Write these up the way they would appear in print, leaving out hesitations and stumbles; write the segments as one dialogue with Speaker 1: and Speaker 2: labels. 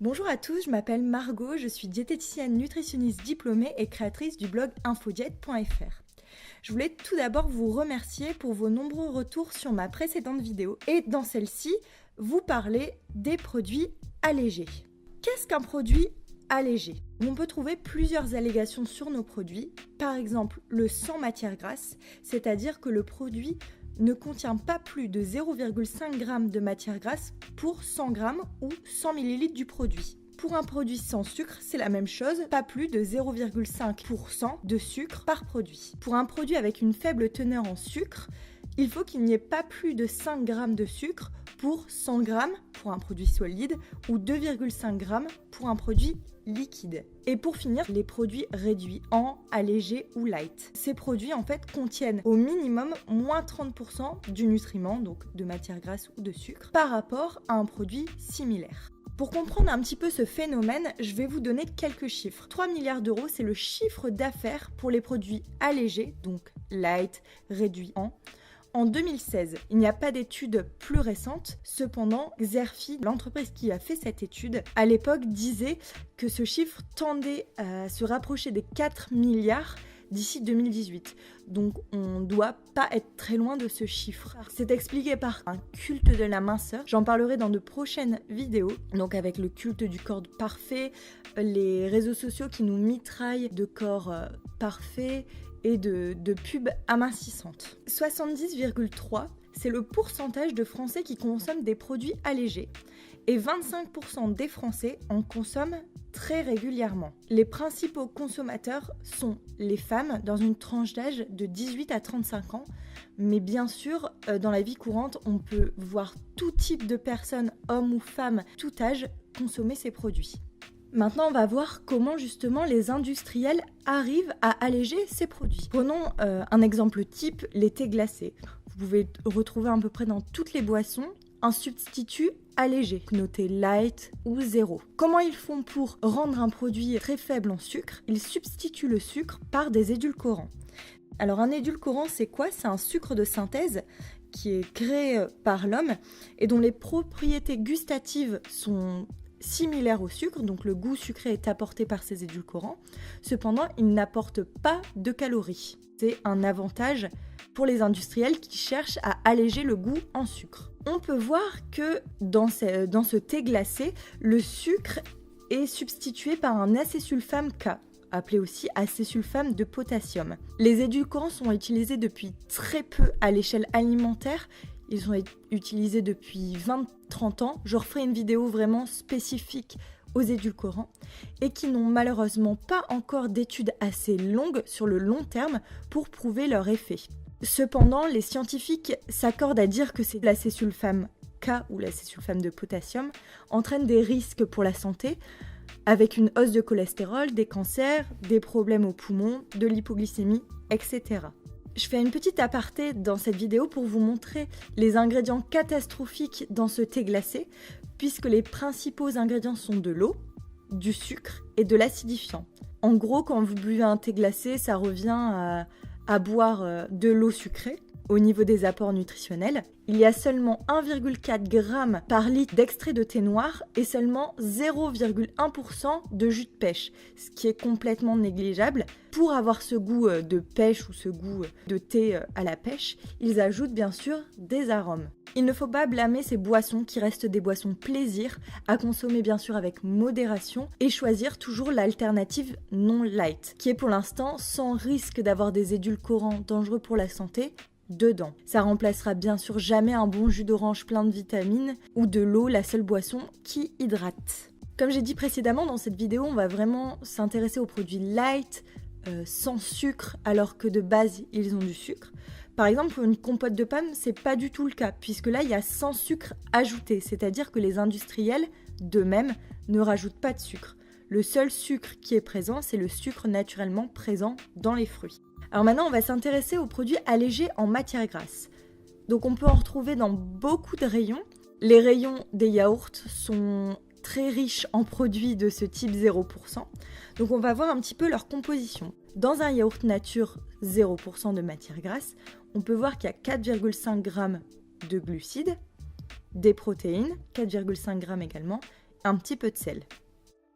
Speaker 1: Bonjour à tous, je m'appelle Margot, je suis diététicienne nutritionniste diplômée et créatrice du blog infodiet.fr. Je voulais tout d'abord vous remercier pour vos nombreux retours sur ma précédente vidéo et dans celle-ci, vous parler des produits allégés. Qu'est-ce qu'un produit allégé? On peut trouver plusieurs allégations sur nos produits, par exemple le sans matière grasse, c'est-à-dire que le produit ne contient pas plus de 0,5 g de matière grasse pour 100 g ou 100 ml du produit. Pour un produit sans sucre, c'est la même chose, pas plus de 0,5% de sucre par produit. Pour un produit avec une faible teneur en sucre, il faut qu'il n'y ait pas plus de 5 g de sucre pour 100 g pour un produit solide ou 2,5 g pour un produit liquide. Et pour finir, les produits réduits en, allégés ou light. Ces produits en fait contiennent au minimum moins 30% du nutriment, donc de matière grasse ou de sucre, par rapport à un produit similaire. Pour comprendre un petit peu ce phénomène, je vais vous donner quelques chiffres. 3 milliards d'euros, c'est le chiffre d'affaires pour les produits allégés, donc light, réduits en 2016. Il n'y a pas d'étude plus récente, cependant, Xerfi, l'entreprise qui a fait cette étude, à l'époque disait que ce chiffre tendait à se rapprocher des 4 milliards d'ici 2018. Donc on ne doit pas être très loin de ce chiffre. C'est expliqué par un culte de la minceur. J'en parlerai dans de prochaines vidéos. Donc avec le culte du corps parfait, les réseaux sociaux qui nous mitraillent de corps parfaits et de pubs amincissantes. 70,3, c'est le pourcentage de Français qui consomment des produits allégés. Et 25% des Français en consomment très régulièrement. Les principaux consommateurs sont les femmes dans une tranche d'âge de 18 à 35 ans. Mais bien sûr, dans la vie courante, on peut voir tout type de personnes, hommes ou femmes, tout âge, consommer ces produits. Maintenant, on va voir comment justement les industriels arrivent à alléger ces produits. Prenons un exemple type, les thés glacés. Vous pouvez retrouver à peu près dans toutes les boissons un substitut allégé, noté light ou zéro. Comment ils font pour rendre un produit très faible en sucre? Ils substituent le sucre par des édulcorants. Alors un édulcorant, c'est quoi? C'est un sucre de synthèse qui est créé par l'homme et dont les propriétés gustatives sont similaires au sucre, donc le goût sucré est apporté par ces édulcorants. Cependant, il n'apporte pas de calories. C'est un avantage pour les industriels qui cherchent à alléger le goût en sucre. On peut voir que dans ce thé glacé, le sucre est substitué par un acésulfame K, appelé aussi acésulfame de potassium. Les édulcorants sont utilisés depuis très peu à l'échelle alimentaire. Ils sont utilisés depuis 20-30 ans. Je referai une vidéo vraiment spécifique aux édulcorants et qui n'ont malheureusement pas encore d'études assez longues sur le long terme pour prouver leur effet. Cependant, les scientifiques s'accordent à dire que c'est l'acésulfame K ou l'acésulfame de potassium entraîne des risques pour la santé avec une hausse de cholestérol, des cancers, des problèmes aux poumons, de l'hypoglycémie, etc. Je fais une petite aparté dans cette vidéo pour vous montrer les ingrédients catastrophiques dans ce thé glacé, puisque les principaux ingrédients sont de l'eau, du sucre et de l'acidifiant. En gros, quand vous buvez un thé glacé, ça revient à boire de l'eau sucrée. Au niveau des apports nutritionnels, il y a seulement 1,4 g par litre d'extrait de thé noir et seulement 0,1% de jus de pêche, ce qui est complètement négligeable. Pour avoir ce goût de pêche ou ce goût de thé à la pêche, ils ajoutent bien sûr des arômes. Il ne faut pas blâmer ces boissons qui restent des boissons plaisir, à consommer bien sûr avec modération et choisir toujours l'alternative non light, qui est pour l'instant sans risque d'avoir des édulcorants dangereux pour la santé dedans. Ça remplacera bien sûr jamais un bon jus d'orange plein de vitamines ou de l'eau, la seule boisson qui hydrate. Comme j'ai dit précédemment, dans cette vidéo, on va vraiment s'intéresser aux produits light, sans sucre, alors que de base, ils ont du sucre. Par exemple, pour une compote de pommes, c'est pas du tout le cas, puisque là, il y a sans sucre ajouté, c'est-à-dire que les industriels, d'eux-mêmes, ne rajoutent pas de sucre. Le seul sucre qui est présent, c'est le sucre naturellement présent dans les fruits. Alors maintenant, on va s'intéresser aux produits allégés en matière grasse. Donc on peut en retrouver dans beaucoup de rayons. Les rayons des yaourts sont très riches en produits de ce type 0%. Donc on va voir un petit peu leur composition. Dans un yaourt nature 0% de matière grasse, on peut voir qu'il y a 4,5 g de glucides, des protéines, 4,5 g également, un petit peu de sel.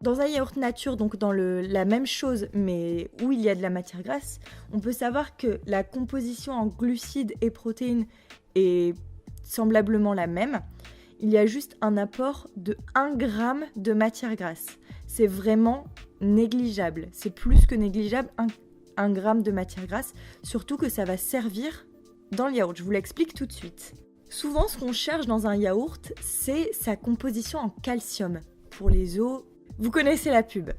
Speaker 1: Dans un yaourt nature, donc dans la même chose, mais où il y a de la matière grasse, on peut savoir que la composition en glucides et protéines est semblablement la même. Il y a juste un apport de 1 g de matière grasse. C'est vraiment négligeable. C'est plus que négligeable, 1 g de matière grasse, surtout que ça va servir dans le yaourt. Je vous l'explique tout de suite. Souvent, ce qu'on cherche dans un yaourt, c'est sa composition en calcium. Pour les os, vous connaissez la pub.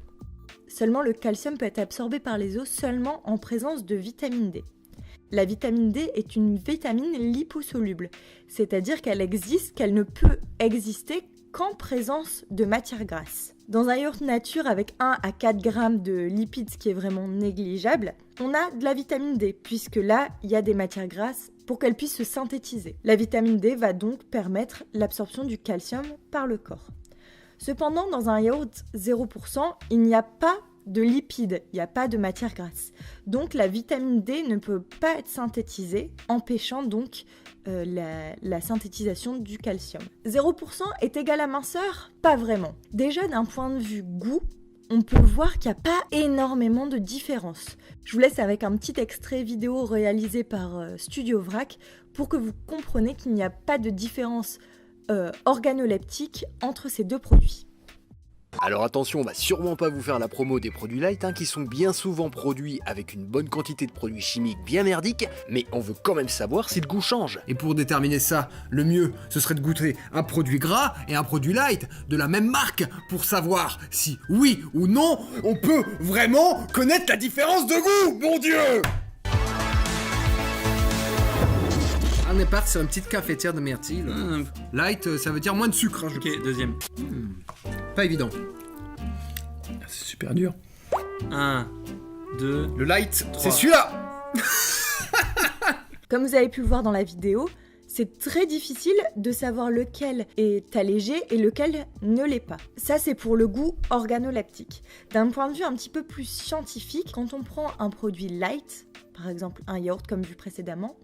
Speaker 1: Seulement, le calcium peut être absorbé par les os seulement en présence de vitamine D. La vitamine D est une vitamine liposoluble, c'est-à-dire qu'elle ne peut exister qu'en présence de matière grasse. Dans un yaourt nature avec 1 à 4 g de lipides, ce qui est vraiment négligeable, on a de la vitamine D, puisque là, il y a des matières grasses pour qu'elles puissent se synthétiser. La vitamine D va donc permettre l'absorption du calcium par le corps. Cependant, dans un yaourt 0%, il n'y a pas de lipides, il n'y a pas de matière grasse. Donc la vitamine D ne peut pas être synthétisée, empêchant donc la synthétisation du calcium. 0% est égal à minceur ? Pas vraiment. Déjà d'un point de vue goût, on peut voir qu'il n'y a pas énormément de différence. Je vous laisse avec un petit extrait vidéo réalisé par Studio Vrac pour que vous compreniez qu'il n'y a pas de différence organoleptique entre ces deux produits.
Speaker 2: Alors attention, on va sûrement pas vous faire la promo des produits light qui sont bien souvent produits avec une bonne quantité de produits chimiques bien merdiques, mais on veut quand même savoir si le goût change.
Speaker 3: Et pour déterminer ça, le mieux, ce serait de goûter un produit gras et un produit light de la même marque pour savoir si, oui ou non, on peut vraiment connaître la différence de goût, mon Dieu! On est parti sur une petite cafetière de myrtille. Light, ça veut dire moins de sucre.
Speaker 4: Ok, deuxième.
Speaker 3: Pas évident.
Speaker 4: C'est super dur. 1, 2...
Speaker 3: Le light,
Speaker 4: 3.
Speaker 3: c'est celui-là.
Speaker 1: Comme vous avez pu le voir dans la vidéo, c'est très difficile de savoir lequel est allégé et lequel ne l'est pas. Ça, c'est pour le goût organoleptique. D'un point de vue un petit peu plus scientifique, quand on prend un produit light, par exemple un yaourt comme vu précédemment,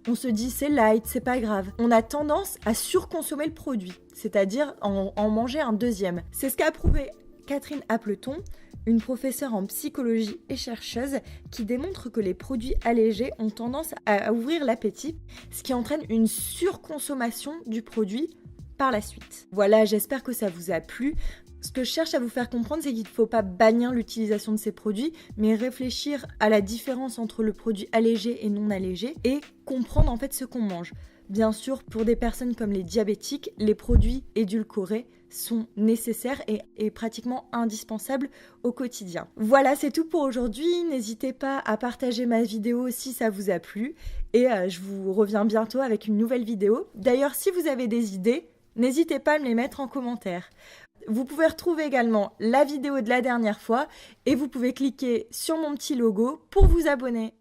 Speaker 1: on se dit c'est light, c'est pas grave. On a tendance à surconsommer le produit, c'est-à-dire en manger un deuxième. C'est ce qu'a prouvé Catherine Appleton, une professeure en psychologie et chercheuse, qui démontre que les produits allégés ont tendance à ouvrir l'appétit, ce qui entraîne une surconsommation du produit par la suite. Voilà, j'espère que ça vous a plu. Ce que je cherche à vous faire comprendre, c'est qu'il ne faut pas bannir l'utilisation de ces produits, mais réfléchir à la différence entre le produit allégé et non allégé et comprendre en fait ce qu'on mange. Bien sûr, pour des personnes comme les diabétiques, les produits édulcorés sont nécessaires et pratiquement indispensables au quotidien. Voilà, c'est tout pour aujourd'hui. N'hésitez pas à partager ma vidéo si ça vous a plu et je vous reviens bientôt avec une nouvelle vidéo. D'ailleurs, si vous avez des idées, n'hésitez pas à me les mettre en commentaire. Vous pouvez retrouver également la vidéo de la dernière fois et vous pouvez cliquer sur mon petit logo pour vous abonner.